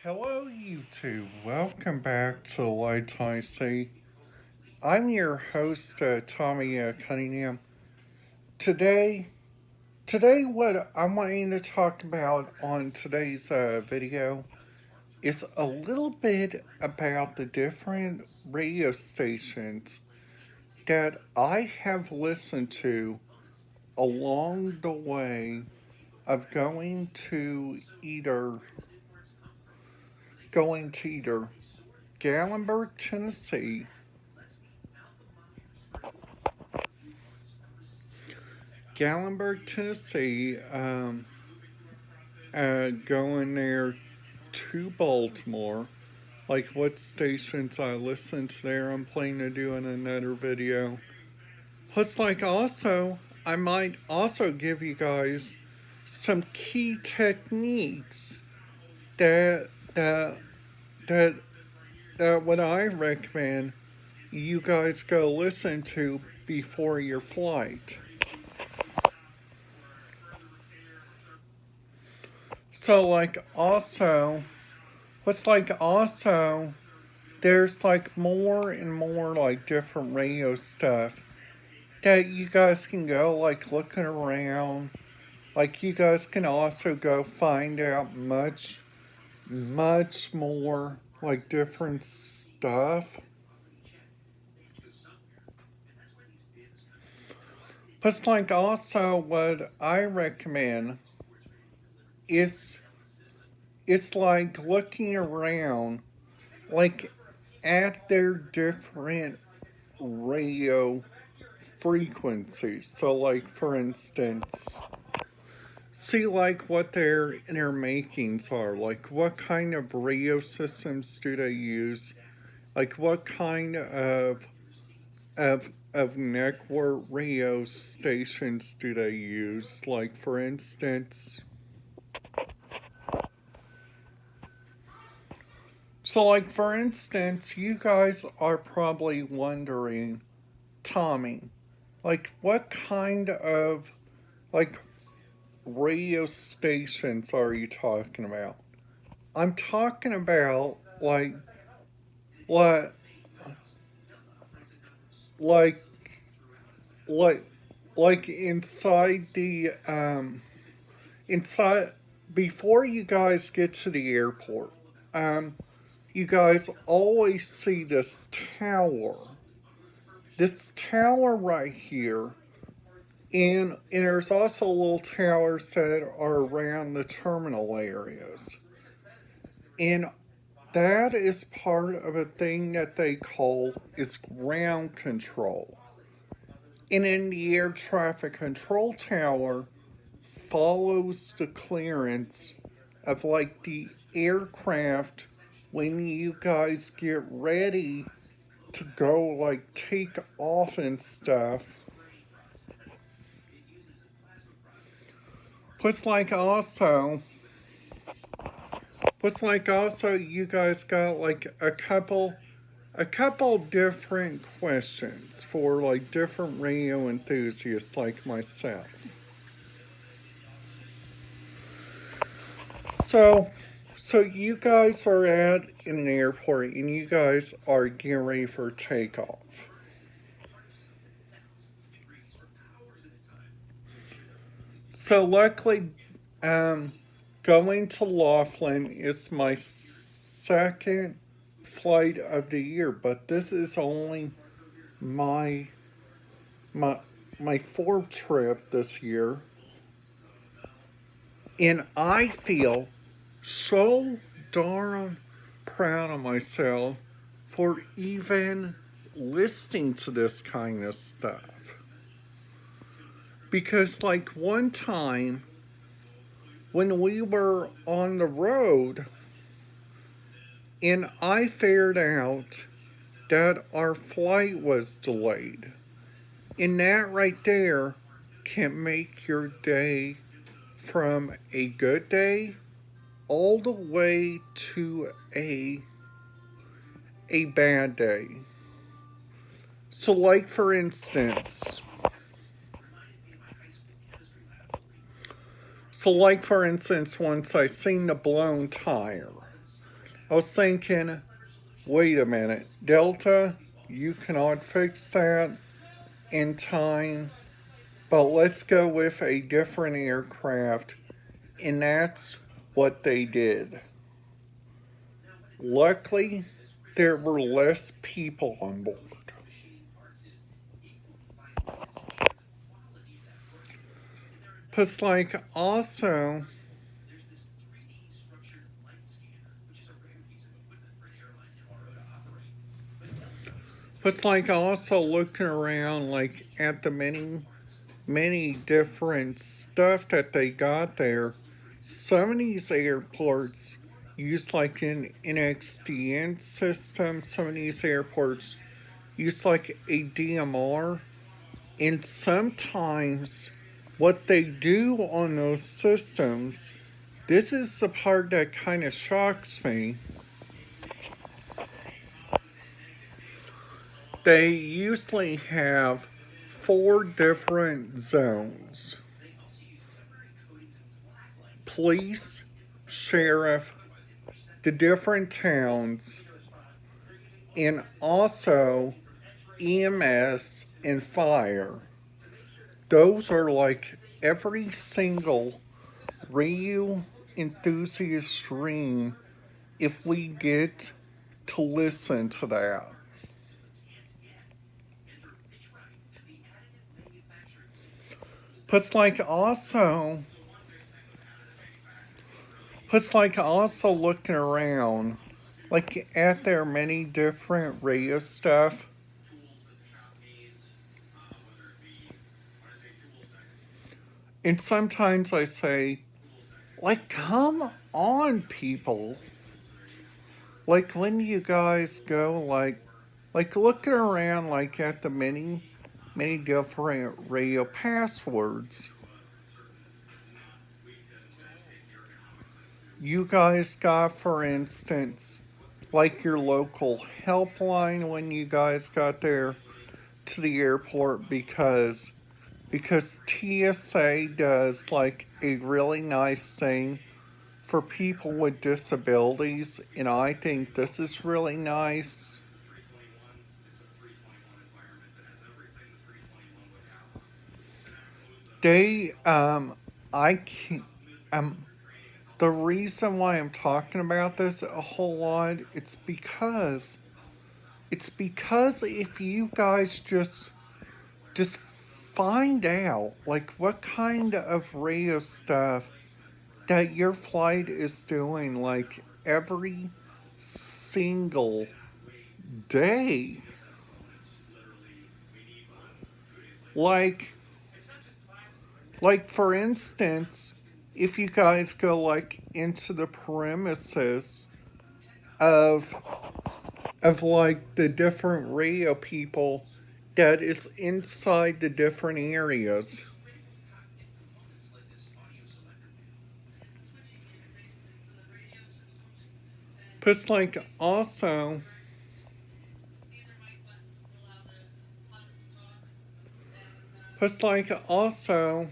Hello, YouTube. Welcome back to Light IC. I'm your host, Tommy Cunningham. Today, what I'm wanting to talk about on today's video is a little bit about the different radio stations that I have listened to along the way of going to either Gallenberg, Tennessee, going there to Baltimore, like what stations I listened to there. I'm planning to do in another video. Plus, I might also give you guys some key techniques that that that that what I recommend you guys go listen to before your flight. So there's more and more different radio stuff that you guys can go looking around. You guys can also go find out much more different stuff. Plus also what I recommend is it's looking around at their different radio frequencies. So for instance, see what their inner makings are. What kind of radio systems do they use? What kind of network radio stations do they use? For instance, you guys are probably wondering, Tommy, what kind of radio stations are you talking about? I'm talking about what like inside the inside before you guys get to the airport. You guys always see this tower. This tower right here. And there's also little towers that are around the terminal areas. And that is part of a thing that they call is ground control. And in the air traffic control tower follows the clearance of the aircraft when you guys get ready to go take off and stuff. Plus also you guys got a couple different questions for different radio enthusiasts like myself. So you guys are at an airport and you guys are getting ready for takeoff. So luckily, going to Laughlin is my second flight of the year, but this is only my fourth trip this year. And I feel so darn proud of myself for even listening to this kind of stuff. Because one time when we were on the road and I figured out that our flight was delayed. And that right there can make your day from a good day all the way to a bad day. So for instance, once I seen the blown tire, I was thinking, wait a minute, Delta, you cannot fix that in time, but let's go with a different aircraft. And that's what they did. Luckily, there were less people on board. Plus, like, also, plus, like, also looking around, like, at the many different stuff that they got there. Some of these airports use like an NXDN system. Some of these airports use like a DMR. And sometimes what they do on those systems, this is the part that kind of shocks me. They usually have four different zones: police, sheriff, the different towns, and also EMS and fire. Those are like every single radio enthusiast stream if we get to listen to that. Plus like also plus like also looking around like at their many different radio stuff. And sometimes I say, like, come on, people. Like, when you guys go, like looking around, like, at the many different radio passwords, you guys got, for instance, like your local helpline when you guys got there to the airport because TSA does like a really nice thing for people with disabilities, and I think this is really nice. They, I can't, um, the reason why I'm talking about this a whole lot, it's because if you guys just find out like what kind of radio stuff that your flight is doing like every single day. Like like for instance, if you guys go like into the premises of like the different radio people that is inside the different areas. Plus like also plus like also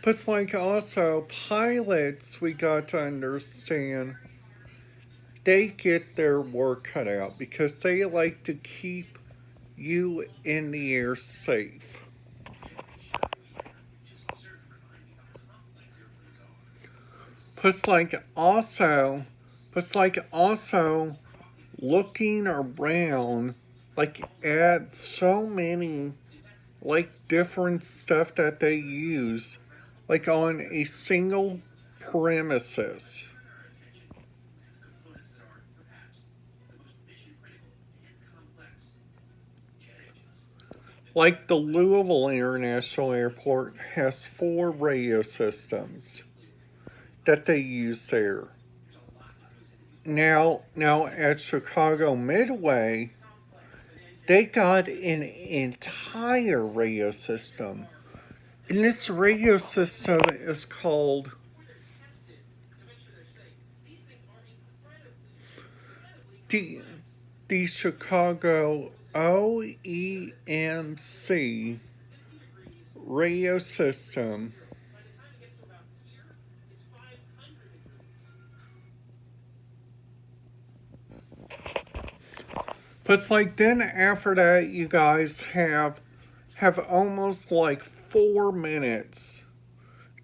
plus like also pilots we got to understand they get their work cut out because they like to keep you in the air safe. Plus, like also looking around, like at so many, like different stuff that they use, like on a single premises. Like the Louisville International Airport has four radio systems that they use there. Now at Chicago Midway, they got an entire radio system. And this radio system is called the, the Chicago OEMC radio system. But like then after that, you guys have almost like 4 minutes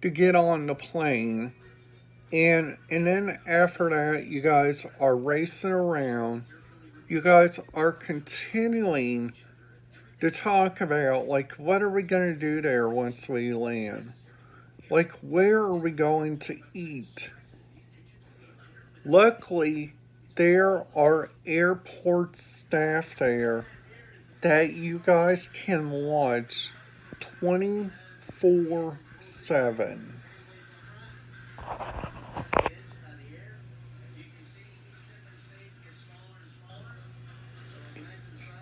to get on the plane. And then after that, you guys are racing around. You guys are continuing to talk about like what are we going to do there once we land? Like where are we going to eat? Luckily, there are airport staff there that you guys can watch 24/7.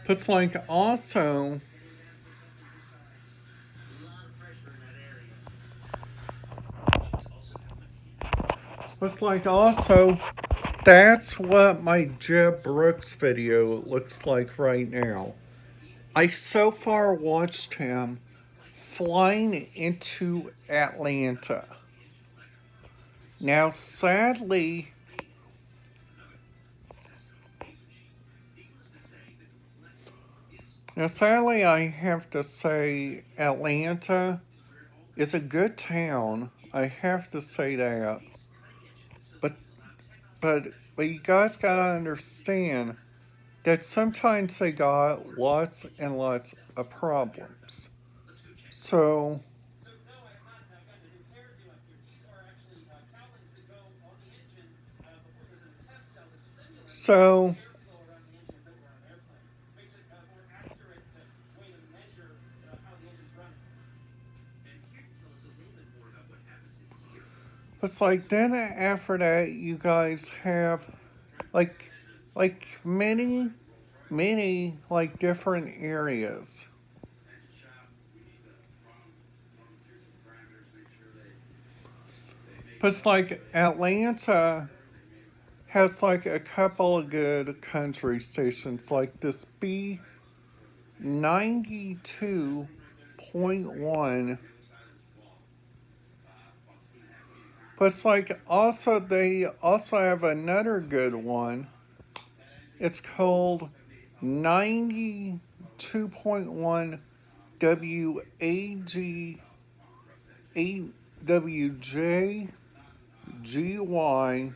But like also, but like also, that's what my Jeb Brooks video looks like right now. I so far watched him flying into Atlanta. Now, sadly, I have to say Atlanta is a good town. I have to say that. But but but you guys gotta understand that sometimes they got lots and lots of problems. So so it's like then after that you guys have like many like different areas. But it's like Atlanta has like a couple of good country stations like this B92.1. But it's like also they also have another good one. It's called 92.1 WAG 8WJGY.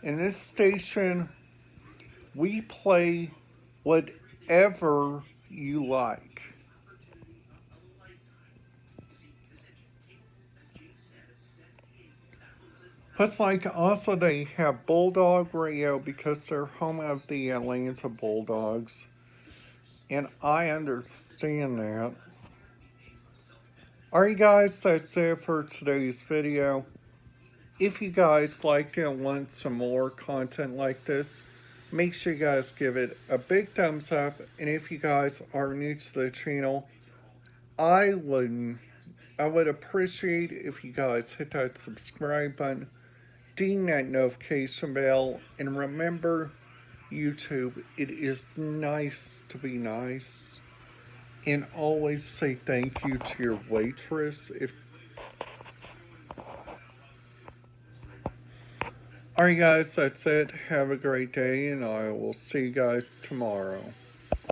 In this station, we play whatever you like. Plus, like, also they have Bulldog Radio because they're home of the Atlanta Bulldogs. And I understand that. Alright, guys, that's it for today's video. If you guys liked it and want some more content like this, make sure you guys give it a big thumbs up. And if you guys are new to the channel, I would appreciate if you guys hit that subscribe button, ding that notification bell, and remember, YouTube, it is nice to be nice. And always say thank you to your waitress. Alright guys, that's it. Have a great day and I will see you guys tomorrow.